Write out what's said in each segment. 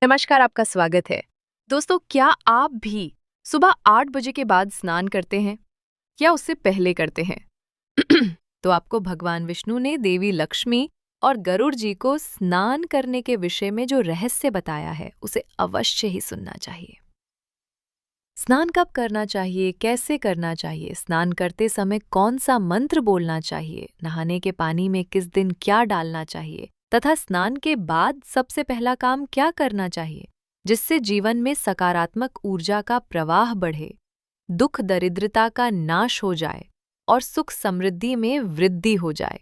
नमस्कार, आपका स्वागत है। दोस्तों, क्या आप भी सुबह 8 बजे के बाद स्नान करते हैं या उससे पहले करते हैं? तो आपको भगवान विष्णु ने देवी लक्ष्मी और गरुड़ जी को स्नान करने के विषय में जो रहस्य बताया है, उसे अवश्य ही सुनना चाहिए। स्नान कब करना चाहिए, कैसे करना चाहिए, स्नान करते समय कौन सा मंत्र बोलना चाहिए, नहाने के पानी में किस दिन क्या डालना चाहिए तथा स्नान के बाद सबसे पहला काम क्या करना चाहिए जिससे जीवन में सकारात्मक ऊर्जा का प्रवाह बढ़े, दुख दरिद्रता का नाश हो जाए और सुख समृद्धि में वृद्धि हो जाए।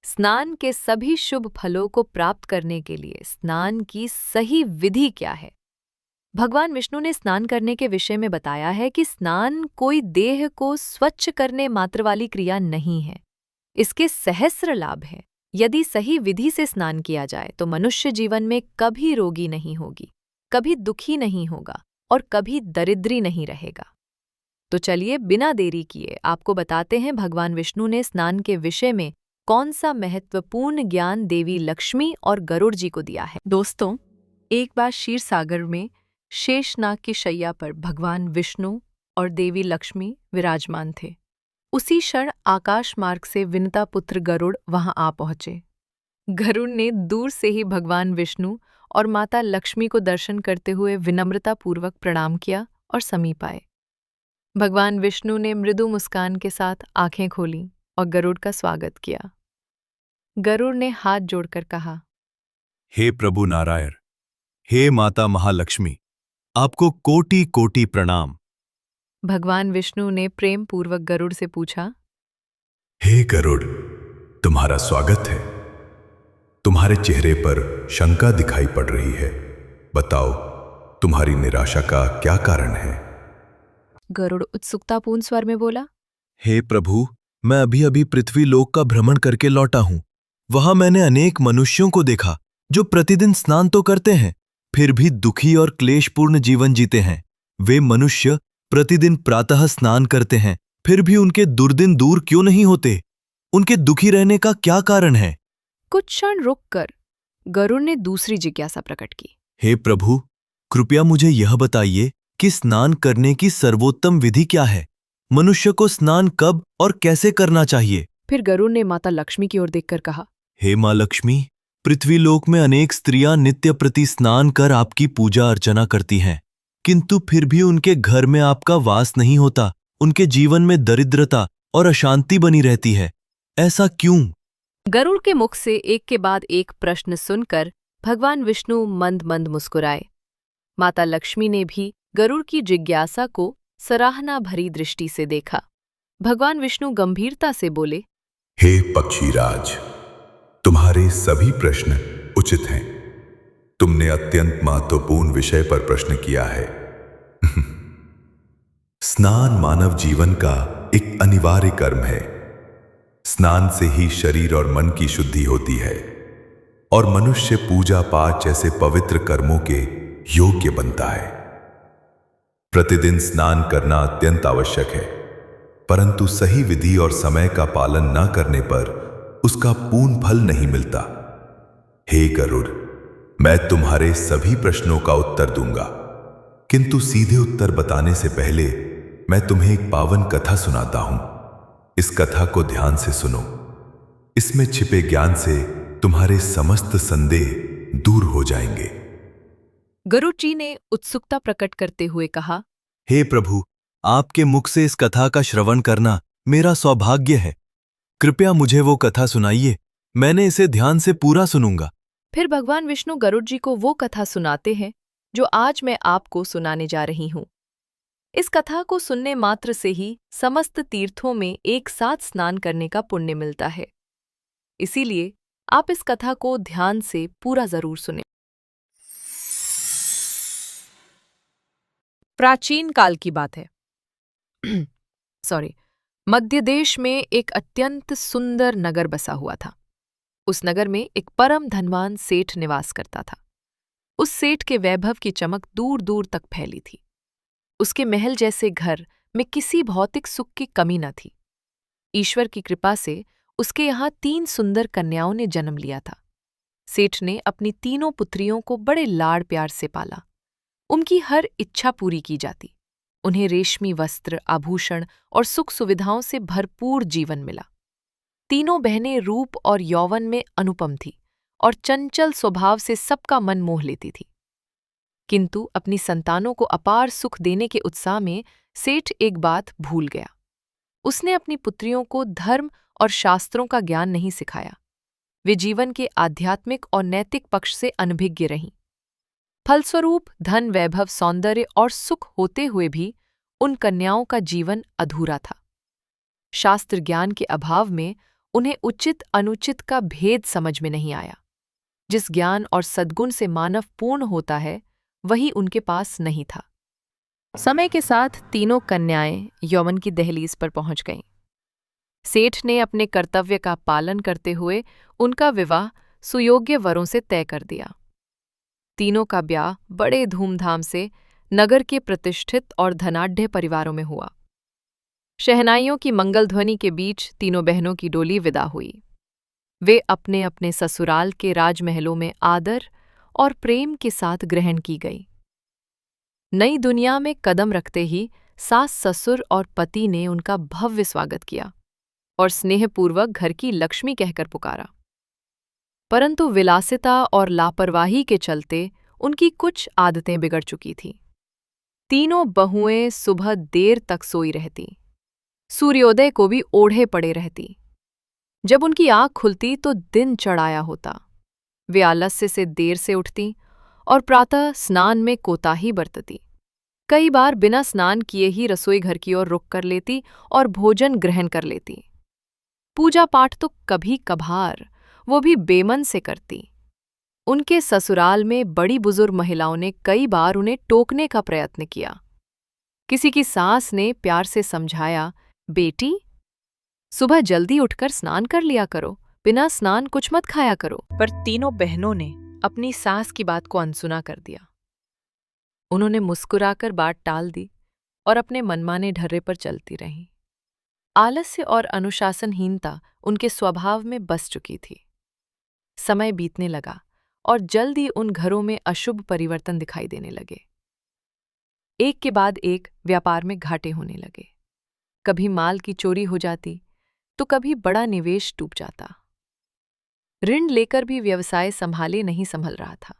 स्नान के सभी शुभ फलों को प्राप्त करने के लिए स्नान की सही विधि क्या है? भगवान विष्णु ने स्नान करने के विषय में बताया है कि स्नान कोई देह को स्वच्छ करने मात्र वाली क्रिया नहीं है। इसके सहस्र लाभ हैं। यदि सही विधि से स्नान किया जाए तो मनुष्य जीवन में कभी रोगी नहीं होगी, कभी दुखी नहीं होगा और कभी दरिद्री नहीं रहेगा। तो चलिए बिना देरी किए आपको बताते हैं भगवान विष्णु ने स्नान के विषय में कौन सा महत्वपूर्ण ज्ञान देवी लक्ष्मी और गरुड़ जी को दिया है। दोस्तों, एक बार क्षीर सागर में शेषनाग की शैया पर भगवान विष्णु और देवी लक्ष्मी विराजमान थे। उसी क्षण आकाश मार्ग से विनता पुत्र गरुड़ वहां आ पहुंचे। गरुड़ ने दूर से ही भगवान विष्णु और माता लक्ष्मी को दर्शन करते हुए विनम्रतापूर्वक प्रणाम किया और समीप आए। भगवान विष्णु ने मृदु मुस्कान के साथ आंखें खोलीं और गरुड़ का स्वागत किया। गरुड़ ने हाथ जोड़कर कहा, हे प्रभु नारायण, हे माता महालक्ष्मी, आपको कोटि कोटि प्रणाम। भगवान विष्णु ने प्रेम पूर्वक गरुड़ से पूछा, हे गरुड़, तुम्हारा स्वागत है। तुम्हारे चेहरे पर शंका दिखाई पड़ रही है। बताओ, तुम्हारी निराशा का क्या कारण है? गरुड़ उत्सुकतापूर्ण स्वर में बोला, हे प्रभु, मैं अभी अभी पृथ्वी लोक का भ्रमण करके लौटा हूं। वहां मैंने अनेक मनुष्यों को देखा जो प्रतिदिन स्नान तो करते हैं, फिर भी दुखी और क्लेशपूर्ण जीवन जीते हैं। वे मनुष्य प्रतिदिन प्रातः स्नान करते हैं, फिर भी उनके दुर्दिन दूर क्यों नहीं होते? उनके दुखी रहने का क्या कारण है? कुछ क्षण रुककर गरुड़ ने दूसरी जिज्ञासा प्रकट की। हे प्रभु, कृपया मुझे यह बताइए कि स्नान करने की सर्वोत्तम विधि क्या है? मनुष्य को स्नान कब और कैसे करना चाहिए? फिर गरुड़ ने माता लक्ष्मी की ओर देखकर कहा, हे माँ लक्ष्मी, पृथ्वीलोक में अनेक स्त्रियां नित्य प्रति स्नान कर आपकी पूजा अर्चना करती हैं, किंतु फिर भी उनके घर में आपका वास नहीं होता। उनके जीवन में दरिद्रता और अशांति बनी रहती है। ऐसा क्यों? गरुड़ के मुख से एक के बाद एक प्रश्न सुनकर भगवान विष्णु मंद मंद मुस्कुराए। माता लक्ष्मी ने भी गरुड़ की जिज्ञासा को सराहना भरी दृष्टि से देखा। भगवान विष्णु गंभीरता से बोले, हे पक्षीराज, तुम्हारे सभी प्रश्न उचित हैं। तुमने अत्यंत महत्वपूर्ण विषय पर प्रश्न किया है। स्नान मानव जीवन का एक अनिवार्य कर्म है। स्नान से ही शरीर और मन की शुद्धि होती है और मनुष्य पूजा पाठ जैसे पवित्र कर्मों के योग्य बनता है। प्रतिदिन स्नान करना अत्यंत आवश्यक है, परंतु सही विधि और समय का पालन न करने पर उसका पूर्ण फल नहीं मिलता। हे गरुड़, मैं तुम्हारे सभी प्रश्नों का उत्तर दूंगा, किंतु सीधे उत्तर बताने से पहले मैं तुम्हें एक पावन कथा सुनाता हूं। इस कथा को ध्यान से सुनो। इसमें छिपे ज्ञान से तुम्हारे समस्त संदेह दूर हो जाएंगे। गरुड़ जी ने उत्सुकता प्रकट करते हुए कहा, हे प्रभु, आपके मुख से इस कथा का श्रवण करना मेरा सौभाग्य है। कृपया मुझे वो कथा सुनाइए, मैंने इसे ध्यान से पूरा सुनूंगा। फिर भगवान विष्णु गरुड़ जी को वो कथा सुनाते हैं जो आज मैं आपको सुनाने जा रही हूं। इस कथा को सुनने मात्र से ही समस्त तीर्थों में एक साथ स्नान करने का पुण्य मिलता है। इसीलिए आप इस कथा को ध्यान से पूरा जरूर सुनें। प्राचीन काल की बात है। मध्य देश में एक अत्यंत सुंदर नगर बसा हुआ था। उस नगर में एक परम धनवान सेठ निवास करता था। उस सेठ के वैभव की चमक दूर दूर तक फैली थी। उसके महल जैसे घर में किसी भौतिक सुख की कमी न थी। ईश्वर की कृपा से उसके यहाँ 3 सुंदर कन्याओं ने जन्म लिया था। सेठ ने अपनी तीनों पुत्रियों को बड़े लाड़ प्यार से पाला। उनकी हर इच्छा पूरी की जाती। उन्हें रेशमी वस्त्र, आभूषण और सुख सुविधाओं से भरपूर जीवन मिला। तीनों बहनें रूप और यौवन में अनुपम थीं और चंचल स्वभाव से सबका मन मोह लेती थीं। किंतु अपनी संतानों को अपार सुख देने के उत्साह में सेठ एक बात भूल गया। उसने अपनी पुत्रियों को धर्म और शास्त्रों का ज्ञान नहीं सिखाया। वे जीवन के आध्यात्मिक और नैतिक पक्ष से अनभिज्ञ रहीं। फलस्वरूप धन, वैभव, सौंदर्य और सुख होते हुए भी उन कन्याओं का जीवन अधूरा था। शास्त्र ज्ञान के अभाव में उन्हें उचित अनुचित का भेद समझ में नहीं आया। जिस ज्ञान और सद्गुण से मानव पूर्ण होता है, वही उनके पास नहीं था। समय के साथ तीनों कन्याएं यौवन की दहलीज पर पहुंच गईं। सेठ ने अपने कर्तव्य का पालन करते हुए उनका विवाह सुयोग्य वरों से तय कर दिया। तीनों का ब्याह बड़े धूमधाम से नगर के प्रतिष्ठित और धनाढ्य परिवारों में हुआ। शहनाइयों की मंगल ध्वनि के बीच तीनों बहनों की डोली विदा हुई। वे अपने अपने ससुराल के राजमहलों में आदर और प्रेम के साथ ग्रहण की गई। नई दुनिया में कदम रखते ही सास, ससुर और पति ने उनका भव्य स्वागत किया और स्नेहपूर्वक घर की लक्ष्मी कहकर पुकारा। परंतु विलासिता और लापरवाही के चलते उनकी कुछ आदतें बिगड़ चुकी थीं। तीनों बहुएं सुबह देर तक सोई रहती, सूर्योदय को भी ओढ़े पड़े रहती। जब उनकी आँख खुलती तो दिन चढ़ाया होता। वे आलस्य से देर से उठती और प्रातः स्नान में कोताही बरतती। कई बार बिना स्नान किए ही रसोई घर की ओर रुख कर लेती और भोजन ग्रहण कर लेती। पूजा पाठ तो कभी कभार, वो भी बेमन से करती। उनके ससुराल में बड़ी बुजुर्ग महिलाओं ने कई बार उन्हें टोकने का प्रयत्न किया। किसी की सास ने प्यार से समझाया, बेटी, सुबह जल्दी उठकर स्नान कर लिया करो, बिना स्नान कुछ मत खाया करो। पर तीनों बहनों ने अपनी सास की बात को अनसुना कर दिया। उन्होंने मुस्कुराकर बात टाल दी और अपने मनमाने ढर्रे पर चलती रहीं। आलस्य और अनुशासनहीनता उनके स्वभाव में बस चुकी थी। समय बीतने लगा और जल्द ही उन घरों में अशुभ परिवर्तन दिखाई देने लगे। एक के बाद एक व्यापार में घाटे होने लगे। कभी माल की चोरी हो जाती तो कभी बड़ा निवेश डूब जाता। ऋण लेकर भी व्यवसाय संभाले नहीं संभल रहा था।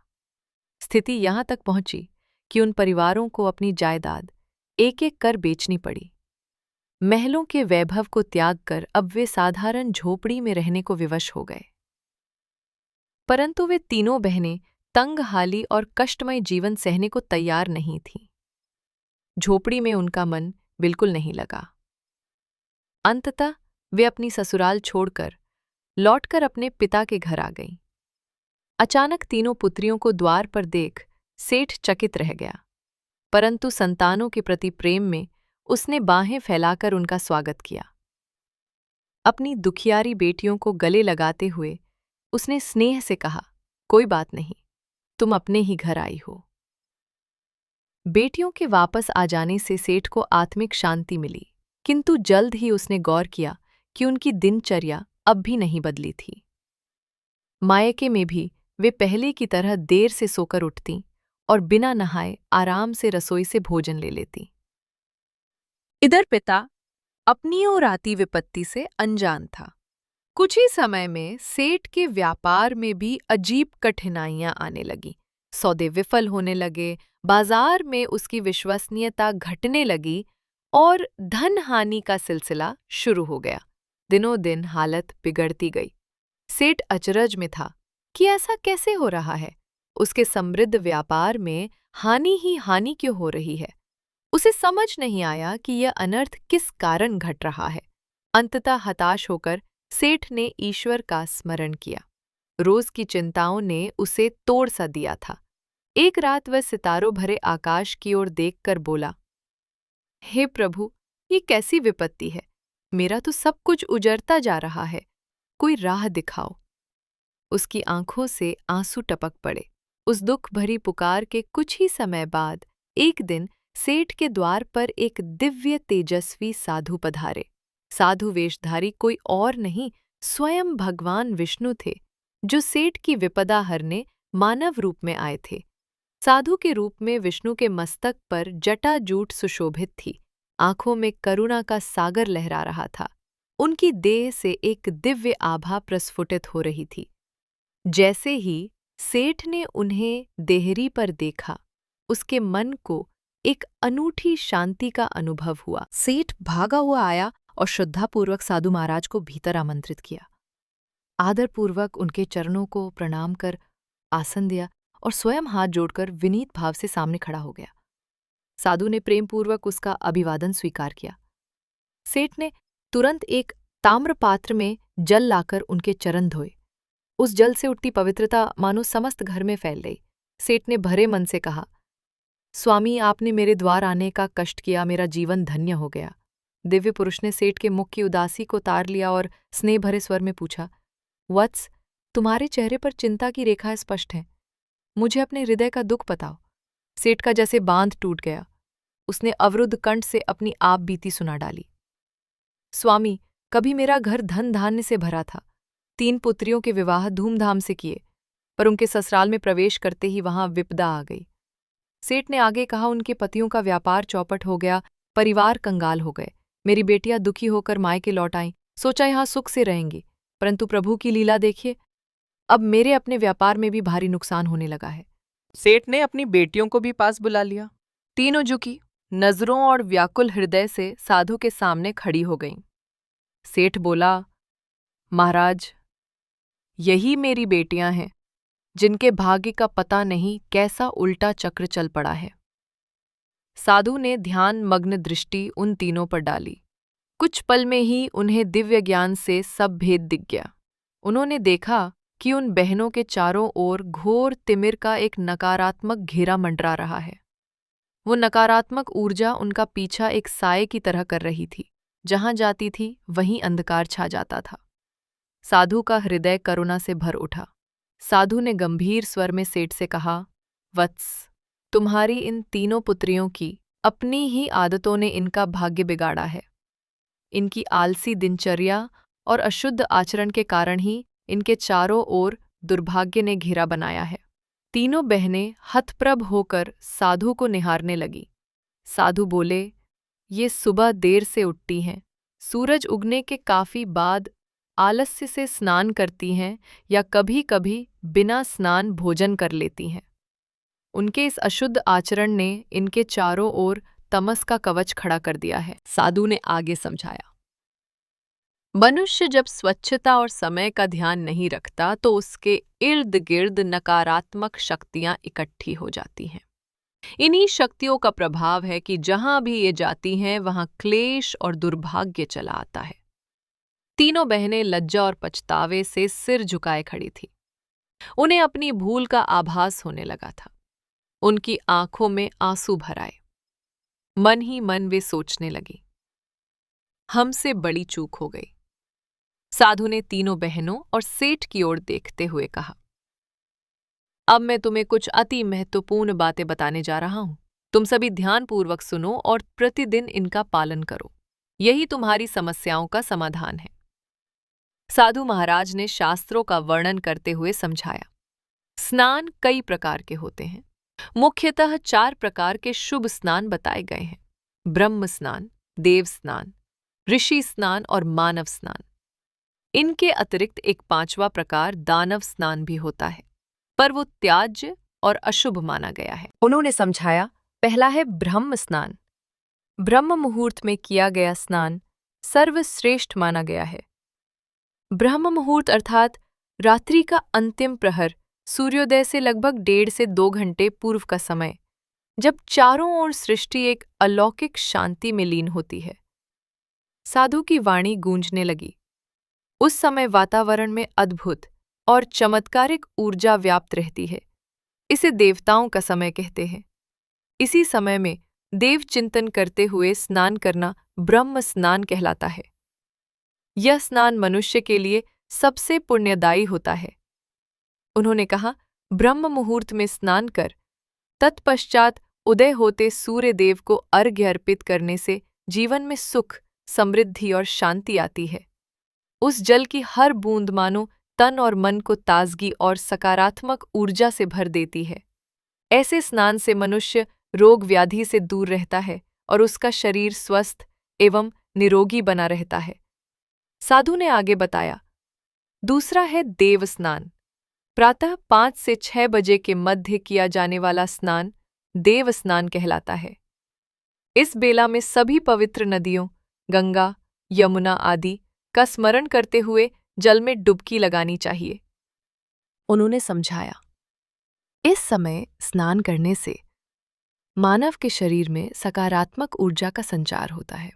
स्थिति यहां तक पहुंची कि उन परिवारों को अपनी जायदाद एक एक कर बेचनी पड़ी। महलों के वैभव को त्याग कर अब वे साधारण झोपड़ी में रहने को विवश हो गए। परंतु वे तीनों बहनें तंगहाली और कष्टमय जीवन सहने को तैयार नहीं थीं। झोपड़ी में उनका मन बिल्कुल नहीं लगा। अंततः वे अपनी ससुराल छोड़कर लौटकर अपने पिता के घर आ गईं। अचानक तीनों पुत्रियों को द्वार पर देख सेठ चकित रह गया, परंतु संतानों के प्रति प्रेम में उसने बाहें फैलाकर उनका स्वागत किया। अपनी दुखियारी बेटियों को गले लगाते हुए उसने स्नेह से कहा, कोई बात नहीं, तुम अपने ही घर आई हो। बेटियों के वापस आ जाने से सेठ को आत्मिक शांति मिली, किंतु जल्द ही उसने गौर किया कि उनकी दिनचर्या अब भी नहीं बदली थी। मायके में भी वे पहले की तरह देर से सोकर उठतीं और बिना नहाए आराम से रसोई से भोजन ले लेतीं। इधर पिता अपनी ओर आती विपत्ति से अनजान था। कुछ ही समय में सेठ के व्यापार में भी अजीब कठिनाइयां आने लगीं। सौदे विफल होने लगे, बाजार में उसकी विश्वसनीयता घटने लगी और धन हानि का सिलसिला शुरू हो गया। दिनों दिन हालत बिगड़ती गई। सेठ अचरज में था कि ऐसा कैसे हो रहा है। उसके समृद्ध व्यापार में हानि ही हानि क्यों हो रही है। उसे समझ नहीं आया कि यह अनर्थ किस कारण घट रहा है। अंततः हताश होकर सेठ ने ईश्वर का स्मरण किया। रोज की चिंताओं ने उसे तोड़ सा दिया था। एक रात वह सितारों भरे आकाश की ओर देखकर बोला, हे प्रभु, ये कैसी विपत्ति है। मेरा तो सब कुछ उजड़ता जा रहा है, कोई राह दिखाओ। उसकी आंखों से आंसू टपक पड़े। उस दुख भरी पुकार के कुछ ही समय बाद एक दिन सेठ के द्वार पर एक दिव्य तेजस्वी साधु पधारे। साधु वेशधारी कोई और नहीं, स्वयं भगवान विष्णु थे। जो सेठ की विपदा हरने मानव रूप में आए थे। साधु के रूप में विष्णु के मस्तक पर जटाजूट सुशोभित थी, आंखों में करुणा का सागर लहरा रहा था। उनकी देह से एक दिव्य आभा प्रस्फुटित हो रही थी। जैसे ही सेठ ने उन्हें देहरी पर देखा, उसके मन को एक अनूठी शांति का अनुभव हुआ। सेठ भागा हुआ आया और श्रद्धापूर्वक साधु महाराज को भीतर आमंत्रित किया। आदरपूर्वक उनके चरणों को प्रणाम कर आसन दिया और स्वयं हाथ जोड़कर विनीत भाव से सामने खड़ा हो गया। साधु ने प्रेमपूर्वक उसका अभिवादन स्वीकार किया। सेठ ने तुरंत एक ताम्र पात्र में जल लाकर उनके चरण धोए। उस जल से उठती पवित्रता मानो समस्त घर में फैल गई। सेठ ने भरे मन से कहा, स्वामी, आपने मेरे द्वार आने का कष्ट किया, मेरा जीवन धन्य हो गया। दिव्य पुरुष ने सेठ के मुख की उदासी को तार लिया और स्नेह भरे स्वर में पूछा, वत्स, तुम्हारे चेहरे पर चिंता की रेखाएं स्पष्ट हैं। मुझे अपने हृदय का दुख बताओ। सेठ का जैसे बांध टूट गया। उसने अवरुद्ध कंठ से अपनी आप बीती सुना डाली। स्वामी, कभी मेरा घर धन धान्य से भरा था। 3 पुत्रियों के विवाह धूमधाम से किए, पर उनके ससुराल में प्रवेश करते ही वहां विपदा आ गई। सेठ ने आगे कहा, उनके पतियों का व्यापार चौपट हो गया, परिवार कंगाल हो गए। मेरी बेटियां दुखी होकर मायके लौट आईं। सोचा यहां सुख से रहेंगी, परंतु प्रभु की लीला देखिए, अब मेरे अपने व्यापार में भी भारी नुकसान होने लगा है। सेठ ने अपनी बेटियों को भी पास बुला लिया। तीनों झुकी नजरों और व्याकुल हृदय से साधु के सामने खड़ी हो गईं। सेठ बोला, महाराज, यही मेरी बेटियां हैं, जिनके भाग्य का पता नहीं कैसा उल्टा चक्र चल पड़ा है। साधु ने ध्यान मग्न दृष्टि उन तीनों पर डाली। कुछ पल में ही उन्हें दिव्य ज्ञान से सब भेद दिख गया। उन्होंने देखा कि उन बहनों के चारों ओर घोर तिमिर का एक नकारात्मक घेरा मंडरा रहा है। वो नकारात्मक ऊर्जा उनका पीछा एक साये की तरह कर रही थी। जहां जाती थी वहीं अंधकार छा जाता था। साधु का हृदय करुणा से भर उठा। साधु ने गंभीर स्वर में सेठ से कहा, वत्स, तुम्हारी इन तीनों पुत्रियों की अपनी ही आदतों ने इनका भाग्य बिगाड़ा है। इनकी आलसी दिनचर्या और अशुद्ध आचरण के कारण ही इनके चारों ओर दुर्भाग्य ने घेरा बनाया है। तीनों बहनें हतप्रभ होकर साधु को निहारने लगी। साधु बोले, ये सुबह देर से उठती हैं, सूरज उगने के काफी बाद आलस्य से स्नान करती हैं या कभी-कभी बिना स्नान भोजन कर लेती हैं। उनके इस अशुद्ध आचरण ने इनके चारों ओर तमस का कवच खड़ा कर दिया है। साधु ने आगे समझाया, मनुष्य जब स्वच्छता और समय का ध्यान नहीं रखता तो उसके इर्द गिर्द नकारात्मक शक्तियां इकट्ठी हो जाती हैं। इन्हीं शक्तियों का प्रभाव है कि जहां भी ये जाती हैं वहां क्लेश और दुर्भाग्य चला आता है। तीनों बहनें लज्जा और पछतावे से सिर झुकाए खड़ी थीं। उन्हें अपनी भूल का आभास होने लगा था। उनकी आंखों में आंसू भर आए। मन ही मन वे सोचने लगी, हमसे बड़ी चूक हो गई। साधु ने तीनों बहनों और सेठ की ओर देखते हुए कहा, अब मैं तुम्हें कुछ अति महत्वपूर्ण बातें बताने जा रहा हूं। तुम सभी ध्यानपूर्वक सुनो और प्रतिदिन इनका पालन करो। यही तुम्हारी समस्याओं का समाधान है। साधु महाराज ने शास्त्रों का वर्णन करते हुए समझाया, स्नान कई प्रकार के होते हैं। मुख्यतः 4 प्रकार के शुभ स्नान बताए गए हैं: ब्रह्म स्नान, देव स्नान, ऋषि स्नान और मानव स्नान। इनके अतिरिक्त एक 5वां प्रकार दानव स्नान भी होता है, पर वो त्याज्य और अशुभ माना गया है। उन्होंने समझाया, पहला है ब्रह्म स्नान। ब्रह्म मुहूर्त में किया गया स्नान सर्वश्रेष्ठ माना गया है। ब्रह्म मुहूर्त अर्थात रात्रि का अंतिम प्रहर, सूर्योदय से लगभग 1.5 से 2 घंटे पूर्व का समय, जब चारों ओर सृष्टि एक अलौकिक शांति में लीन होती है। साधु की वाणी गूंजने लगी। उस समय वातावरण में अद्भुत और चमत्कारिक ऊर्जा व्याप्त रहती है। इसे देवताओं का समय कहते हैं। इसी समय में देव चिंतन करते हुए स्नान करना ब्रह्म स्नान कहलाता है। यह स्नान मनुष्य के लिए सबसे पुण्यदायी होता है। उन्होंने कहा, ब्रह्म मुहूर्त में स्नान कर तत्पश्चात उदय होते सूर्य देव को अर्घ्य अर्पित करने से जीवन में सुख, समृद्धि और शांति आती है। उस जल की हर बूंद मानो तन और मन को ताजगी और सकारात्मक ऊर्जा से भर देती है। ऐसे स्नान से मनुष्य रोग व्याधि से दूर रहता है और उसका शरीर स्वस्थ एवं निरोगी बना रहता है। साधु ने आगे बताया, दूसरा है देव स्नान। प्रातः 5 से 6 बजे के मध्य किया जाने वाला स्नान देव स्नान कहलाता है। इस बेला में सभी पवित्र नदियों, गंगा, यमुना आदि का स्मरण करते हुए जल में डुबकी लगानी चाहिए। उन्होंने समझाया, इस समय स्नान करने से मानव के शरीर में सकारात्मक ऊर्जा का संचार होता है।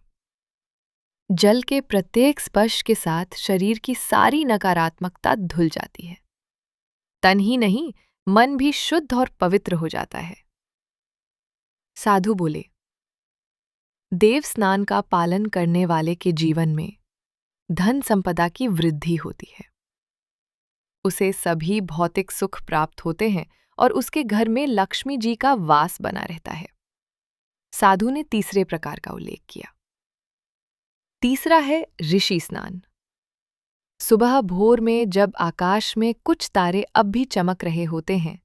जल के प्रत्येक स्पर्श के साथ शरीर की सारी नकारात्मकता धुल जाती है। तन ही नहीं, मन भी शुद्ध और पवित्र हो जाता है। साधु बोले, देव स्नान का पालन करने वाले के जीवन में धन संपदा की वृद्धि होती है। उसे सभी भौतिक सुख प्राप्त होते हैं और उसके घर में लक्ष्मी जी का वास बना रहता है। साधु ने तीसरे प्रकार का उल्लेख किया। तीसरा है ऋषि स्नान। सुबह भोर में जब आकाश में कुछ तारे अब भी चमक रहे होते हैं,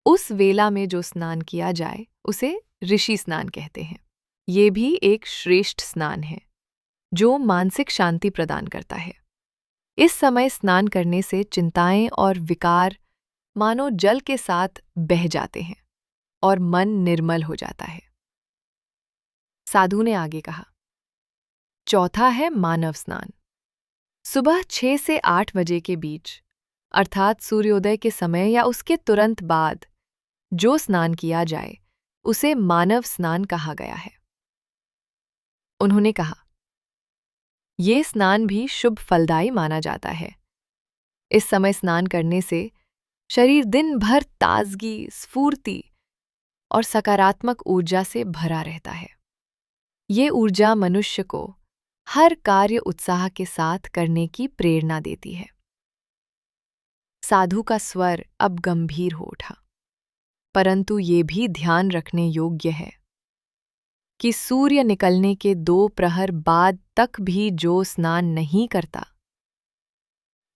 उस वेला में जो स्नान किया जाए उसे ऋषि स्नान कहते हैं। ये भी एक श्रेष्ठ स्नान है जो मानसिक शांति प्रदान करता है। इस समय स्नान करने से चिंताएं और विकार मानो जल के साथ बह जाते हैं और मन निर्मल हो जाता है। साधु ने आगे कहा, चौथा है मानव स्नान। सुबह 6 से 8 बजे के बीच अर्थात सूर्योदय के समय या उसके तुरंत बाद जो स्नान किया जाए उसे मानव स्नान कहा गया है। उन्होंने कहा, ये स्नान भी शुभ फलदायी माना जाता है। इस समय स्नान करने से शरीर दिन भर ताजगी, स्फूर्ति और सकारात्मक ऊर्जा से भरा रहता है। ये ऊर्जा मनुष्य को हर कार्य उत्साह के साथ करने की प्रेरणा देती है। साधु का स्वर अब गंभीर हो उठा, परंतु ये भी ध्यान रखने योग्य है कि सूर्य निकलने के 2 प्रहर बाद तक भी जो स्नान नहीं करता,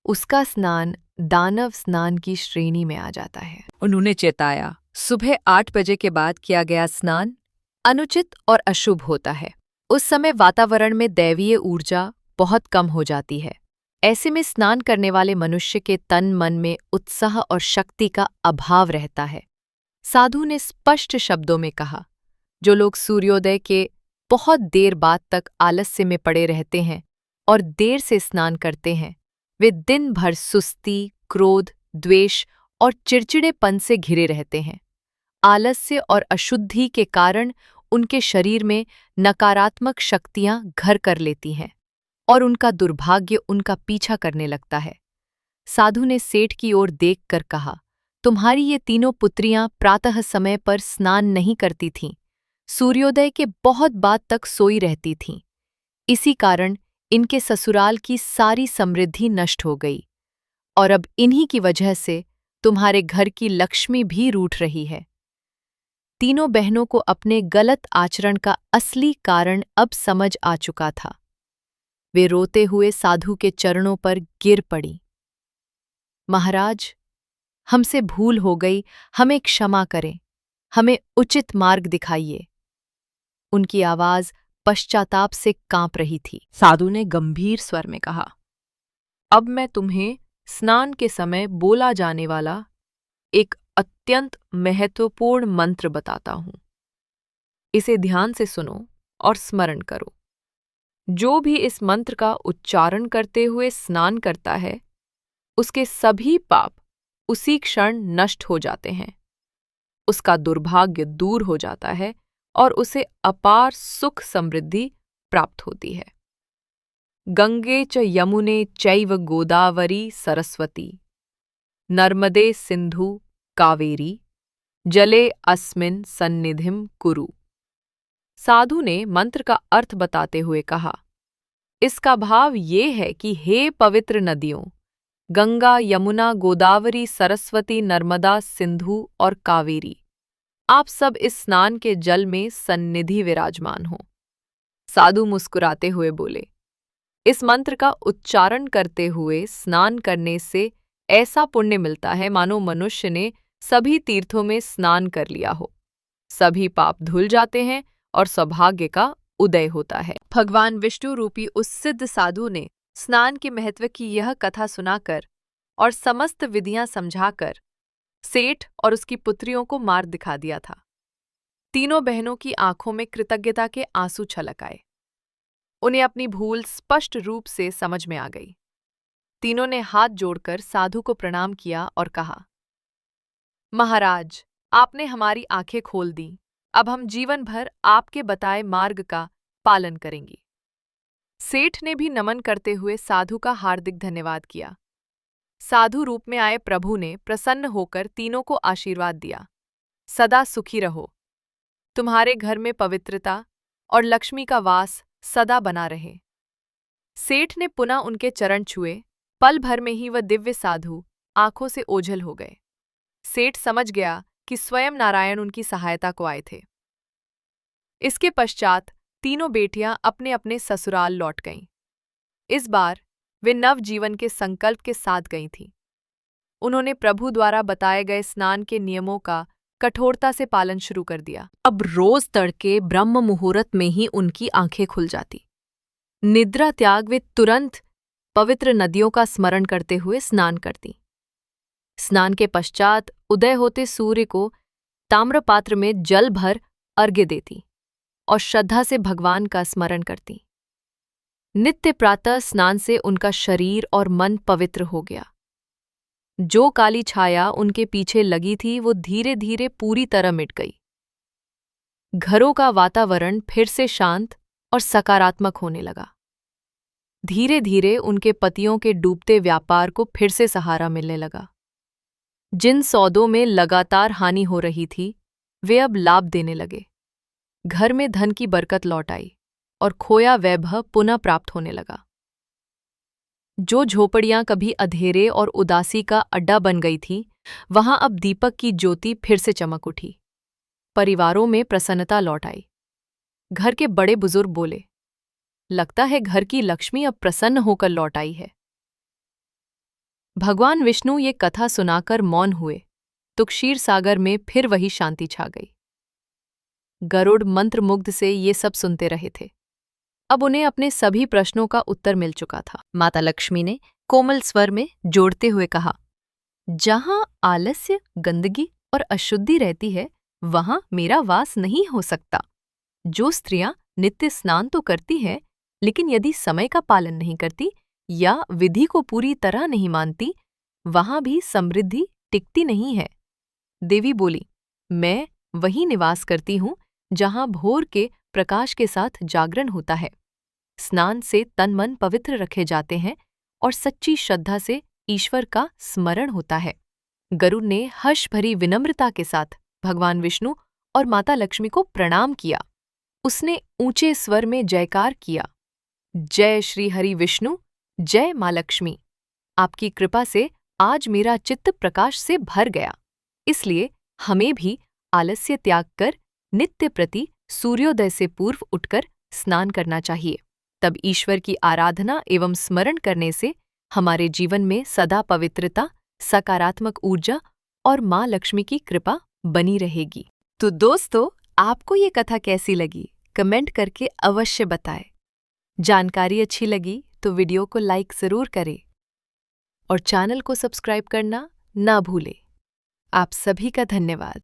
उसका स्नान दानव स्नान की श्रेणी में आ जाता है। उन्होंने चेताया, सुबह 8 बजे के बाद किया गया स्नान अनुचित और अशुभ होता है। उस समय वातावरण में दैवीय ऊर्जा बहुत कम हो जाती है। ऐसे में स्नान करने वाले मनुष्य के तन मन में उत्साह और शक्ति का अभाव रहता है। साधु ने स्पष्ट शब्दों में कहा, जो लोग सूर्योदय के बहुत देर बाद तक आलस्य में पड़े रहते हैं और देर से स्नान करते हैं, वे दिन भर सुस्ती, क्रोध, द्वेष और चिड़चिड़ेपन से घिरे रहते हैं। आलस्य और अशुद्धि के कारण उनके शरीर में नकारात्मक शक्तियां घर कर लेती हैं और उनका दुर्भाग्य उनका पीछा करने लगता है। साधु ने सेठ की ओर देखकर कहा, तुम्हारी ये तीनों पुत्रियां प्रातः समय पर स्नान नहीं करती थीं, सूर्योदय के बहुत बाद तक सोई रहती थीं। इसी कारण इनके ससुराल की सारी समृद्धि नष्ट हो गई और अब इन्हीं की वजह से तुम्हारे घर की लक्ष्मी भी रूठ रही है। तीनों बहनों को अपने गलत आचरण का असली कारण अब समझ आ चुका था। वे रोते हुए साधु के चरणों पर गिर पड़ी। महाराज, हमसे भूल हो गई, हमें क्षमा करें, हमें उचित मार्ग दिखाइए। उनकी आवाज पश्चाताप से कांप रही थी। साधु ने गंभीर स्वर में कहा, अब मैं तुम्हें स्नान के समय बोला जाने वाला एक अत्यंत महत्वपूर्ण मंत्र बताता हूं। इसे ध्यान से सुनो और स्मरण करो। जो भी इस मंत्र का उच्चारण करते हुए स्नान करता है, उसके सभी पाप उसी क्षण नष्ट हो जाते हैं, उसका दुर्भाग्य दूर हो जाता है और उसे अपार सुख समृद्धि प्राप्त होती है। गंगे च यमुने चैव गोदावरी सरस्वती नर्मदे सिंधु कावेरी जले अस्मिन् सन्निधिं कुरु। साधु ने मंत्र का अर्थ बताते हुए कहा, इसका भाव ये है कि हे पवित्र नदियों, गंगा, यमुना, गोदावरी, सरस्वती, नर्मदा, सिंधु और कावेरी, आप सब इस स्नान के जल में सन्निधि विराजमान हो। साधु मुस्कुराते हुए बोले, इस मंत्र का उच्चारण करते हुए स्नान करने से ऐसा पुण्य मिलता है मानो मनुष्य ने सभी तीर्थों में स्नान कर लिया हो। सभी पाप धुल जाते हैं और सौभाग्य का उदय होता है। भगवान विष्णु रूपी उस सिद्ध साधु ने स्नान के महत्व की यह कथा सुनाकर और समस्त विधियां समझाकर सेठ और उसकी पुत्रियों को मार्ग दिखा दिया था। तीनों बहनों की आंखों में कृतज्ञता के आंसू छलक आए। उन्हें अपनी भूल स्पष्ट रूप से समझ में आ गई। तीनों ने हाथ जोड़कर साधु को प्रणाम किया और कहा, महाराज, आपने हमारी आंखें खोल दी। अब हम जीवन भर आपके बताए मार्ग का पालन करेंगे। सेठ ने भी नमन करते हुए साधु का हार्दिक धन्यवाद किया। साधु रूप में आए प्रभु ने प्रसन्न होकर तीनों को आशीर्वाद दिया, सदा सुखी रहो। तुम्हारे घर में पवित्रता और लक्ष्मी का वास सदा बना रहे। सेठ ने पुनः उनके चरण छुए। पल भर में ही वह दिव्य साधु आंखों से ओझल हो गए। सेठ समझ गया कि स्वयं नारायण उनकी सहायता को आए थे। इसके पश्चात तीनों बेटियां अपने अपने ससुराल लौट गईं। इस बार वे नवजीवन के संकल्प के साथ गई थीं। उन्होंने प्रभु द्वारा बताए गए स्नान के नियमों का कठोरता से पालन शुरू कर दिया। अब रोज तड़के ब्रह्म मुहूर्त में ही उनकी आंखें खुल जाती। निद्रा त्याग वे तुरंत पवित्र नदियों का स्मरण करते हुए स्नान करती। स्नान के पश्चात उदय होते सूर्य को ताम्रपात्र में जल भर अर्घ्य देती और श्रद्धा से भगवान का स्मरण करती। नित्य प्रातः स्नान से उनका शरीर और मन पवित्र हो गया। जो काली छाया उनके पीछे लगी थी वो धीरे धीरे पूरी तरह मिट गई। घरों का वातावरण फिर से शांत और सकारात्मक होने लगा। धीरे धीरे उनके पतियों के डूबते व्यापार को फिर से सहारा मिलने लगा। जिन सौदों में लगातार हानि हो रही थी वे अब लाभ देने लगे। घर में धन की बरकत लौट आई और खोया वैभव पुनः प्राप्त होने लगा। जो झोपड़ियां कभी अंधेरे और उदासी का अड्डा बन गई थीं, वहां अब दीपक की ज्योति फिर से चमक उठी। परिवारों में प्रसन्नता लौट आई। घर के बड़े बुजुर्ग बोले, लगता है घर की लक्ष्मी अब प्रसन्न होकर लौट आई है। भगवान विष्णु ये कथा सुनाकर मौन हुए तो क्षीर सागर में फिर वही शांति छा गई। गरुड़ मंत्रमुग्ध से ये सब सुनते रहे थे। अब उन्हें अपने सभी प्रश्नों का उत्तर मिल चुका था। माता लक्ष्मी ने कोमल स्वर में जोड़ते हुए कहा, जहां आलस्य, गंदगी और अशुद्धि रहती है वहां मेरा वास नहीं हो सकता। जो स्त्रियां नित्य स्नान तो करती हैं, लेकिन यदि समय का पालन नहीं करती या विधि को पूरी तरह नहीं मानती, वहां भी समृद्धि टिकती नहीं है। देवी बोली, मैं वहीं निवास करती हूं जहां भोर के प्रकाश के साथ जागरण होता है। स्नान से तन मन पवित्र रखे जाते हैं और सच्ची श्रद्धा से ईश्वर का स्मरण होता है। गरुड़ ने हर्ष भरी विनम्रता के साथ भगवान विष्णु और माता लक्ष्मी को प्रणाम किया। उसने ऊंचे स्वर में जयकार किया, जय श्री हरि विष्णु, जय मां लक्ष्मी। आपकी कृपा से आज मेरा चित्त प्रकाश से भर गया। इसलिए हमें भी आलस्य त्याग कर नित्य प्रति सूर्योदय से पूर्व उठकर स्नान करना चाहिए। तब ईश्वर की आराधना एवं स्मरण करने से हमारे जीवन में सदा पवित्रता, सकारात्मक ऊर्जा और मां लक्ष्मी की कृपा बनी रहेगी। तो दोस्तों, आपको ये कथा कैसी लगी? कमेंट करके अवश्य बताएं। जानकारी अच्छी लगी तो वीडियो को लाइक ज़रूर करें और चैनल को सब्सक्राइब करना ना भूलें। आप सभी का धन्यवाद।